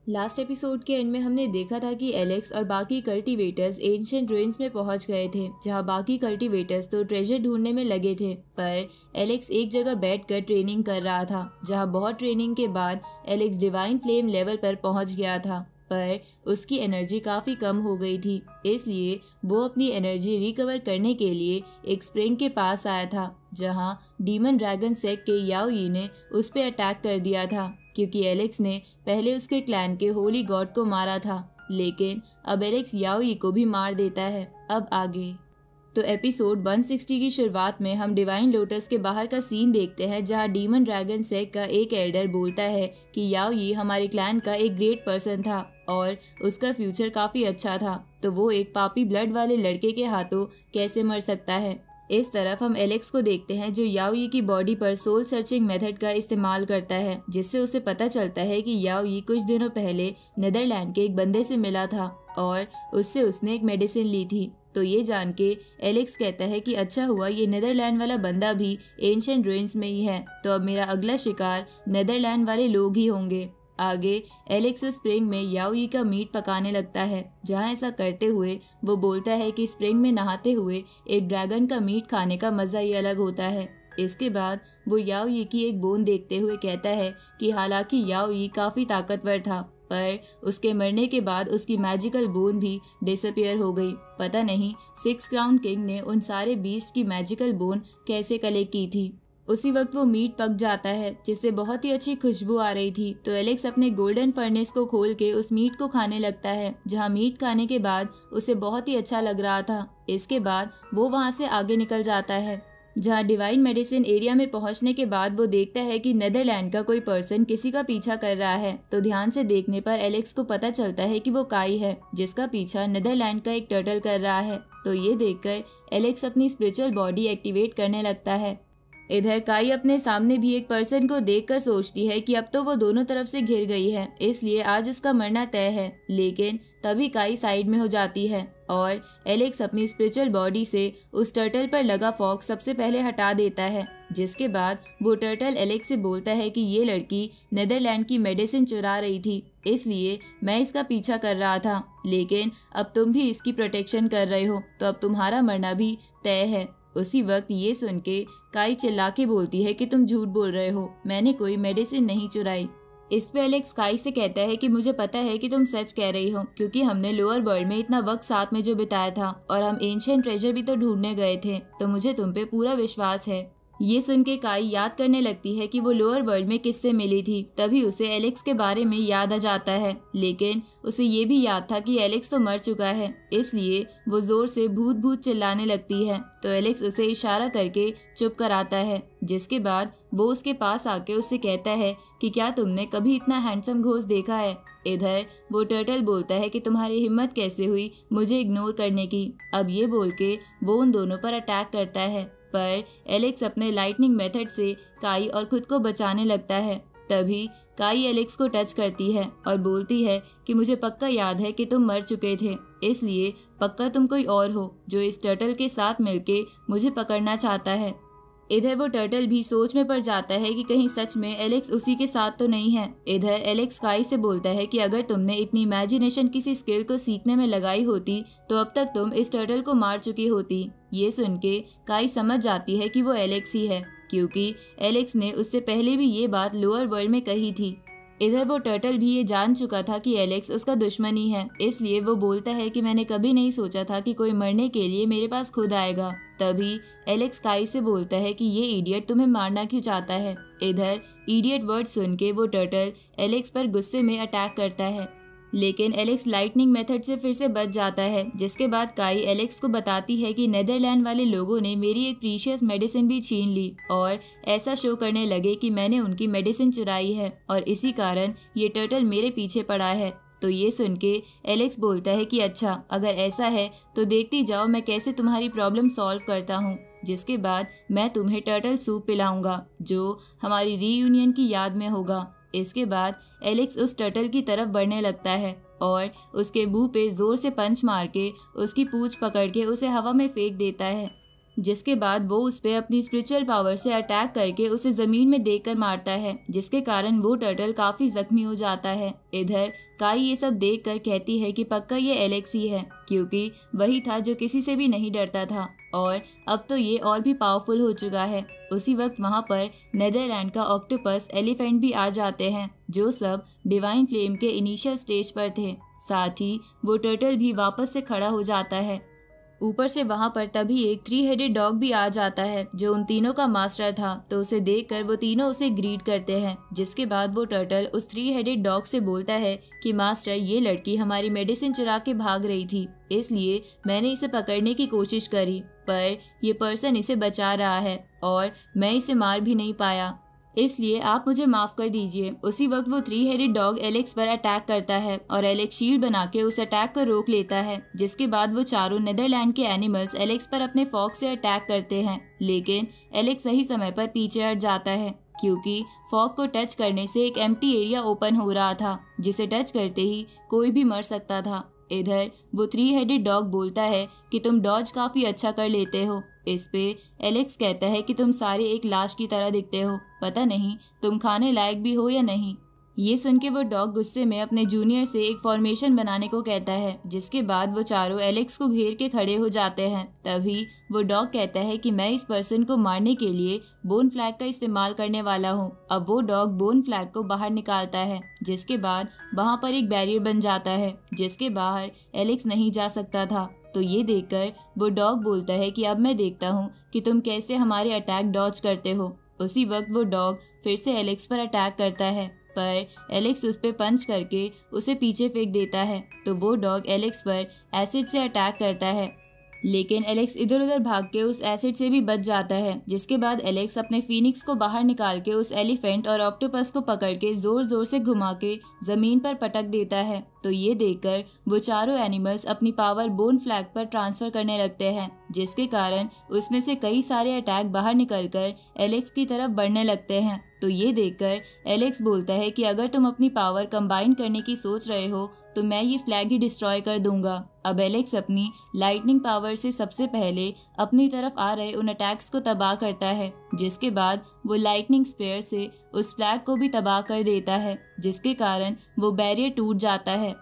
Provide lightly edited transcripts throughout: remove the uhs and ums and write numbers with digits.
Last episode के and में हमने देखा था कि एलेक्स और बाकी कल्टीवेटर्स एंशिएंट रुइंस में पहुंच गए थे, जहां बाकी कल्टीवेटर्स तो ट्रेजर ढूंढने में लगे थे। पर एलेक्स एक जगह बैठकर ट्रेनिंग कर रहा था, जहां बहुत ट्रेनिंग के बाद एलेक्स डिवाइन फ्लेम लेवल पर पहुंच गया था, पर उसकी एनर्जी काफी कम हो गई थी। इसलिए वो अपनी एनर्जी रिकवर करने के लिए एक स्प्रिंग के पास आया था, जहां डीमन ड्रैगन सेक के याओ यी ने उस पर अटैक कर दिया था, क्योंकि एलेक्स ने पहले उसके क्लैन के होली गॉड को मारा था। लेकिन अब एलेक्स याओ यी को भी मार देता है। अब आगे तो एपिसोड 160 की शुरुआत में हम डिवाइन लोटस के बाहर का सीन देखते हैं, जहां डीमन ड्रैगन सेक का एक एल्डर बोलता है कि याओ यी हमारे क्लैन का एक ग्रेट पर्सन था और उसका फ्यूचर काफी अच्छा था, तो वो एक पापी ब्लड वाले लड़के के हाथों कैसे मर सकता है। इस तरफ हम एलेक्स को देखते हैं, जो याओ यी की बॉडी पर सोल सर्चिंग मेथड का इस्तेमाल करता है, जिससे उसे पता चलता है कि याओ यी कुछ दिनों पहले नेदरलैंड के एक बंदे से मिला था और उससे उसने एक मेडिसिन ली थी। तो ये जान के एलेक्स कहता है कि अच्छा हुआ ये नेदरलैंड वाला बंदा भी एंशिएंट रुइंस में ही है, तो अब मेरा अगला शिकार नेदरलैंड वाले लोग ही होंगे। आगे एलेक्स स्प्रिंग में याओ यी का मीट पकाने लगता है, जहां ऐसा करते हुए वो बोलता है कि स्प्रिंग में नहाते हुए एक ड्रैगन का मीट खाने का मजा ही अलग होता है। इसके बाद वो याओ यी की एक बोन देखते हुए कहता है कि हालांकि याओ यी काफी ताकतवर था, पर उसके मरने के बाद उसकी मैजिकल बोन भी डिसअपियर हो गई। पता नहीं 6 क्राउन किंग ने उन सारे बीस्ट की मैजिकल बोन कैसे कलेक्ट की थी। उसी वक्त वो मीट पक जाता है, जिससे बहुत ही अच्छी खुशबू आ रही थी। तो एलेक्स अपने गोल्डन फर्नेस को खोल के उस मीट को खाने लगता है, जहां मीट खाने के बाद उसे बहुत ही अच्छा लग रहा था। इसके बाद वो वहां से आगे निकल जाता है, जहां डिवाइन मेडिसिन एरिया में पहुंचने के बाद वो देखता है कि नेदरलैंड का कोई पर्सन किसी का पीछा कर रहा है। तो ध्यान से देखने पर एलेक्स को पता चलता है कि वो काई है, जिसका पीछा नेदरलैंड का एक टर्टल कर रहा है। तो ये देखकर एलेक्स अपनी स्पिरिचुअल बॉडी एक्टिवेट करने लगता है। इधर काई अपने सामने भी एक पर्सन को देखकर सोचती है कि अब तो वो दोनों तरफ से घिर गई है, इसलिए आज उसका मरना तय है। लेकिन तभी काई साइड में हो जाती है और एलेक्स अपनी स्पिरिचुअल बॉडी से उस टर्टल पर लगा फॉग सबसे पहले हटा देता है, जिसके बाद वो टर्टल एलेक्स से बोलता है कि ये लड़की नेदरलैंड की मेडिसिन चुरा रही थी, इसलिए मैं इसका पीछा कर रहा था, लेकिन अब तुम भी इसकी प्रोटेक्शन कर रहे हो, तो अब तुम्हारा मरना भी तय है। उसी वक्त ये सुन के काई चिल्ला के बोलती है कि तुम झूठ बोल रहे हो, मैंने कोई मेडिसिन नहीं चुराई। इस पे एलेक्स काई से कहता है कि मुझे पता है कि तुम सच कह रही हो, क्योंकि हमने लोअर वर्ल्ड में इतना वक्त साथ में जो बिताया था और हम एंशिएंट ट्रेजर भी तो ढूंढने गए थे, तो मुझे तुम पे पूरा विश्वास है। ये सुन के काई याद करने लगती है कि वो लोअर वर्ल्ड में किससे मिली थी। तभी उसे एलेक्स के बारे में याद आ जाता है, लेकिन उसे ये भी याद था कि एलेक्स तो मर चुका है, इसलिए वो जोर से भूत भूत चिल्लाने लगती है। तो एलेक्स उसे इशारा करके चुप कराता है, जिसके बाद वो उसके पास आके उससे कहता है कि क्या तुमने कभी इतना हैंडसम घोस्ट देखा है। इधर वो टर्टल बोलता है कि तुम्हारी हिम्मत कैसे हुई मुझे इग्नोर करने की। अब ये बोल के वो उन दोनों पर अटैक करता है, पर एलेक्स अपने लाइटनिंग मेथड से काई और खुद को बचाने लगता है। तभी काई एलेक्स को टच करती है और बोलती है कि मुझे पक्का याद है कि तुम मर चुके थे, इसलिए पक्का तुम कोई और हो जो इस टर्टल के साथ मिलके मुझे पकड़ना चाहता है। इधर वो टर्टल भी सोच में पड़ जाता है कि कहीं सच में एलेक्स उसी के साथ तो नहीं है। इधर एलेक्स काई से बोलता है कि अगर तुमने इतनी इमेजिनेशन किसी स्किल को सीखने में लगाई होती तो अब तक तुम इस टर्टल को मार चुकी होती। ये सुन के काई समझ जाती है कि वो एलेक्स ही है, क्योंकि एलेक्स ने उससे पहले भी ये बात लोअर वर्ल्ड में कही थी। इधर वो टर्टल भी ये जान चुका था कि एलेक्स उसका दुश्मन ही है, इसलिए वो बोलता है कि मैंने कभी नहीं सोचा था कि कोई मरने के लिए मेरे पास खुद आएगा। तभी एलेक्स काई से बोलता है कि ये इडियट तुम्हें मारना क्यों चाहता है। इधर इडियट वर्ड सुन के वो टर्टल एलेक्स पर गुस्से में अटैक करता है, लेकिन एलेक्स लाइटनिंग मेथड से फिर से बच जाता है, जिसके बाद काई एलेक्स को बताती है कि नेदरलैंड वाले लोगों ने मेरी एक प्रीशियस मेडिसिन भी छीन ली और ऐसा शो करने लगे कि मैंने उनकी मेडिसिन चुराई है और इसी कारण ये टर्टल मेरे पीछे पड़ा है। तो ये सुन के एलेक्स बोलता है कि अच्छा, अगर ऐसा है तो देखती जाओ मैं कैसे तुम्हारी प्रॉब्लम सॉल्व करता हूँ, जिसके बाद मैं तुम्हें टर्टल सूप पिलाऊंगा जो हमारी रीयूनियन की याद में होगा। इसके बाद एलेक्स उस टर्टल की तरफ बढ़ने लगता है और उसके मुंह पे जोर से पंच मार के उसकी पूंछ पकड़ के उसे हवा में फेंक देता है। जिसके बाद वो उस पे अपनी स्पिरिचुअल पावर से अटैक करके उसे जमीन में देकर मारता है, जिसके कारण वो टर्टल काफी जख्मी हो जाता है। इधर काई ये सब देखकर कहती है कि पक्का ये एलेक्स ही है, क्योंकि वही था जो किसी से भी नहीं डरता था और अब तो ये और भी पावरफुल हो चुका है। उसी वक्त वहाँ पर नेदरलैंड का ऑक्टोपस एलिफेंट भी आ जाते हैं, जो सब डिवाइन फ्लेम के इनिशियल स्टेज पर थे। साथ ही वो टर्टल भी वापस से खड़ा हो जाता है। ऊपर से वहाँ पर तभी एक 3 हेडेड डॉग भी आ जाता है, जो उन तीनों का मास्टर था। तो उसे देखकर वो तीनों उसे ग्रीट करते हैं, जिसके बाद वो टर्टल उस 3 हेडेड डॉग से बोलता है कि मास्टर, ये लड़की हमारी मेडिसिन चुरा के भाग रही थी, इसलिए मैंने इसे पकड़ने की कोशिश करी, पर ये पर्सन इसे बचा रहा है और मैं इसे मार भी नहीं पाया, इसलिए आप मुझे माफ कर दीजिए। उसी वक्त वो 3 हेडेड डॉग एलेक्स पर अटैक करता है और एलेक्स शील्ड बना के उस अटैक को रोक लेता है। जिसके बाद वो चारों नेदरलैंड के एनिमल्स एलेक्स पर अपने फॉग से अटैक करते हैं, लेकिन एलेक्स सही समय पर पीछे हट जाता है, क्योंकि फॉग को टच करने से एक एम्प्टी एरिया ओपन हो रहा था, जिसे टच करते ही कोई भी मर सकता था। इधर वो 3 हेडेड डॉग बोलता है कि तुम डॉज काफी अच्छा कर लेते हो। इस पे एलेक्स कहता है कि तुम सारे एक लाश की तरह दिखते हो, पता नहीं तुम खाने लायक भी हो या नहीं। ये सुन के वो डॉग गुस्से में अपने जूनियर से एक फॉर्मेशन बनाने को कहता है, जिसके बाद वो चारों एलेक्स को घेर के खड़े हो जाते हैं। तभी वो डॉग कहता है कि मैं इस पर्सन को मारने के लिए बोन फ्लैग का इस्तेमाल करने वाला हूँ। अब वो डॉग बोन फ्लैग को बाहर निकालता है, जिसके बाद वहाँ पर एक बैरियर बन जाता है, जिसके बाहर एलेक्स नहीं जा सकता था। तो ये देखकर वो डॉग बोलता है कि अब मैं देखता हूँ कि तुम कैसे हमारे अटैक डॉज करते हो। उसी वक्त वो डॉग फिर से एलेक्स पर अटैक करता है, पर एलेक्स उस पे पंच करके उसे पीछे फेंक देता है। तो वो डॉग एलेक्स पर एसिड से अटैक करता है, लेकिन एलेक्स इधर उधर भाग के उस एसिड से भी बच जाता है। जिसके बाद एलेक्स अपने फीनिक्स को बाहर निकाल के उस एलिफेंट और ऑक्टोपस को पकड़ के जोर जोर से घुमा के जमीन पर पटक देता है। तो ये देखकर वो चारों एनिमल्स अपनी पावर बोन फ्लैग पर ट्रांसफर करने लगते हैं, जिसके कारण उसमें से कई सारे अटैक बाहर निकलकर एलेक्स की तरफ बढ़ने लगते हैं। तो ये देखकर एलेक्स बोलता है कि अगर तुम अपनी पावर कंबाइन करने की सोच रहे हो तो मैं ये फ्लैग ही डिस्ट्रॉय कर दूंगा। अब एलेक्स अपनी लाइटनिंग पावर से सबसे पहले अपनी तरफ आ रहे उन अटैक्स को तबाह करता है, जिसके बाद वो लाइटनिंग स्पेयर से उस फ्लैग को भी तबाह कर देता है, जिसके कारण वो बैरियर टूट जाता है।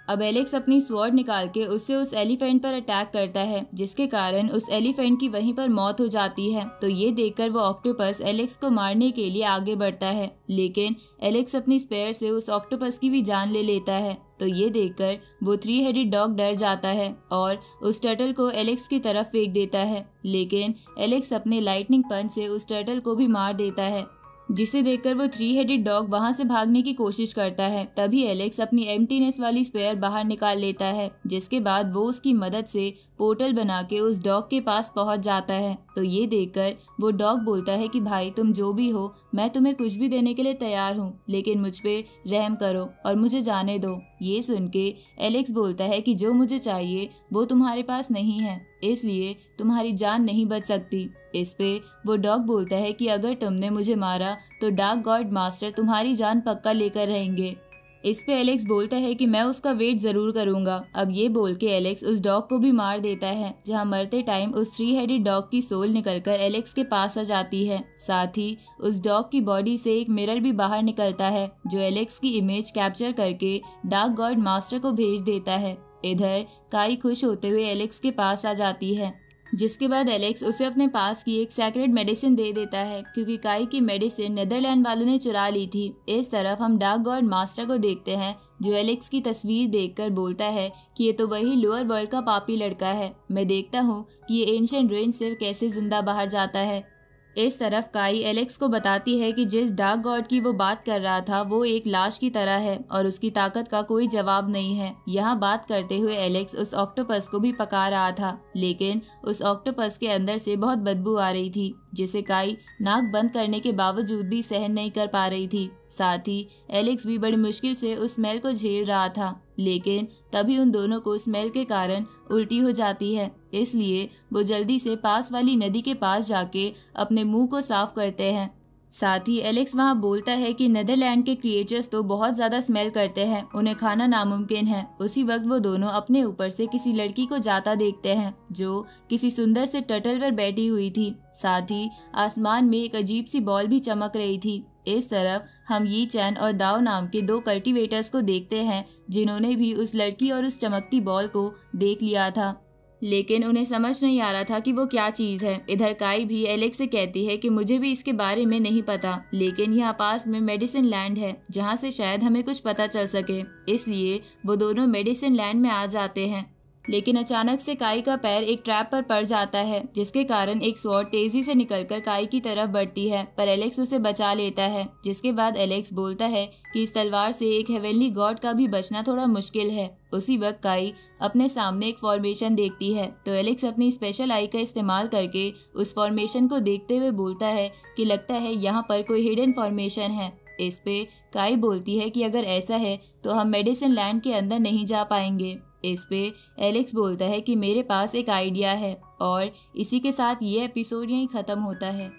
अब एलेक्स अपनी स्वॉर्ड निकाल के उससे उस एलिफेंट पर अटैक करता है, जिसके कारण उस एलिफेंट की वहीं पर मौत हो जाती है। तो ये देखकर वो ऑक्टोपस एलेक्स को मारने के लिए आगे बढ़ता है, लेकिन एलेक्स अपनी स्पेयर से उस ऑक्टोपस की भी जान ले लेता है। तो ये देखकर वो 3 हेडेड डॉग डर जाता है और उस टर्टल को एलेक्स की तरफ फेंक देता है, लेकिन एलेक्स अपने लाइटनिंग पंच से उस टर्टल को भी मार देता है, जिसे देखकर वो 3 हेडेड डॉग वहां से भागने की कोशिश करता है। तभी एलेक्स अपनी एम्प्टीनेस वाली स्पेयर बाहर निकाल लेता है, जिसके बाद वो उसकी मदद से पोर्टल बना के उस डॉग के पास पहुंच जाता है। तो ये देखकर वो डॉग बोलता है कि भाई तुम जो भी हो, मैं तुम्हें कुछ भी देने के लिए तैयार हूँ, लेकिन मुझ पे रहम करो और मुझे जाने दो। ये सुन के एलेक्स बोलता है कि जो मुझे चाहिए वो तुम्हारे पास नहीं है, इसलिए तुम्हारी जान नहीं बच सकती। इस पे वो डॉग बोलता है कि अगर तुमने मुझे मारा तो डार्क गॉड मास्टर तुम्हारी जान पक्का लेकर रहेंगे। इस पे एलेक्स बोलता है कि मैं उसका वेट जरूर करूंगा। अब ये बोल के एलेक्स उस डॉग को भी मार देता है, जहां मरते टाइम उस 3 हेडेड डॉग की सोल निकलकर एलेक्स के पास आ जाती है। साथ ही उस डॉग की बॉडी से एक मिरर भी बाहर निकलता है, जो एलेक्स की इमेज कैप्चर करके डार्क गॉड मास्टर को भेज देता है। इधर काई खुश होते हुए एलेक्स के पास आ जाती है, जिसके बाद एलेक्स उसे अपने पास की एक सैक्रेड मेडिसिन दे देता है, क्योंकि काई की मेडिसिन नेदरलैंड वालों ने चुरा ली थी। इस तरफ हम डार्क गॉड मास्टर को देखते हैं, जो एलेक्स की तस्वीर देखकर बोलता है कि ये तो वही लोअर वर्ल्ड का पापी लड़का है। मैं देखता हूँ कि ये एंशिएंट रुइन से कैसे जिंदा बाहर जाता है। इस तरफ काई एलेक्स को बताती है कि जिस डार्क गॉड की वो बात कर रहा था वो एक लाश की तरह है और उसकी ताकत का कोई जवाब नहीं है। यहाँ बात करते हुए एलेक्स उस ऑक्टोपस को भी पका रहा था, लेकिन उस ऑक्टोपस के अंदर से बहुत बदबू आ रही थी, जिसे काई नाक बंद करने के बावजूद भी सहन नहीं कर पा रही थी। साथ ही एलेक्स भी बड़ी मुश्किल से उस स्मेल को झेल रहा था, लेकिन तभी उन दोनों को स्मेल के कारण उल्टी हो जाती है। इसलिए वो जल्दी से पास वाली नदी के पास जाके अपने मुंह को साफ करते हैं। साथ ही एलेक्स वहाँ बोलता है कि नेदरलैंड के क्रिएचर्स तो बहुत ज्यादा स्मेल करते हैं, उन्हें खाना नामुमकिन है। उसी वक्त वो दोनों अपने ऊपर से किसी लड़की को जाता देखते हैं जो किसी सुंदर से टर्टल पर बैठी हुई थी। साथ ही आसमान में एक अजीब सी बॉल भी चमक रही थी। इस तरफ हम यी चैन और दाओ नाम के 2 कल्टीवेटर्स को देखते हैं जिन्होंने भी उस लड़की और उस चमकती बॉल को देख लिया था, लेकिन उन्हें समझ नहीं आ रहा था कि वो क्या चीज़ है। इधर काई भी एलेक्स से कहती है कि मुझे भी इसके बारे में नहीं पता, लेकिन यहाँ पास में मेडिसिन लैंड है जहाँ से शायद हमें कुछ पता चल सके। इसलिए वो दोनों मेडिसिन लैंड में आ जाते हैं, लेकिन अचानक से काई का पैर एक ट्रैप पर पड़ जाता है, जिसके कारण एक स्वॉर्ड तेजी से निकलकर काई की तरफ बढ़ती है, पर एलेक्स उसे बचा लेता है। जिसके बाद एलेक्स बोलता है कि इस तलवार से एक हेवनली गॉड का भी बचना थोड़ा मुश्किल है। उसी वक्त काई अपने सामने एक फॉर्मेशन देखती है, तो एलेक्स अपनी स्पेशल आई का इस्तेमाल करके उस फॉर्मेशन को देखते हुए बोलता है कि लगता है यहाँ पर कोई हिडन फॉर्मेशन है। इस पे काई बोलती है कि अगर ऐसा है तो हम मेडिसिन लैंड के अंदर नहीं जा पाएंगे। इस पे एलेक्स बोलता है कि मेरे पास एक आइडिया है, और इसी के साथ ये एपिसोड यहीं ख़त्म होता है।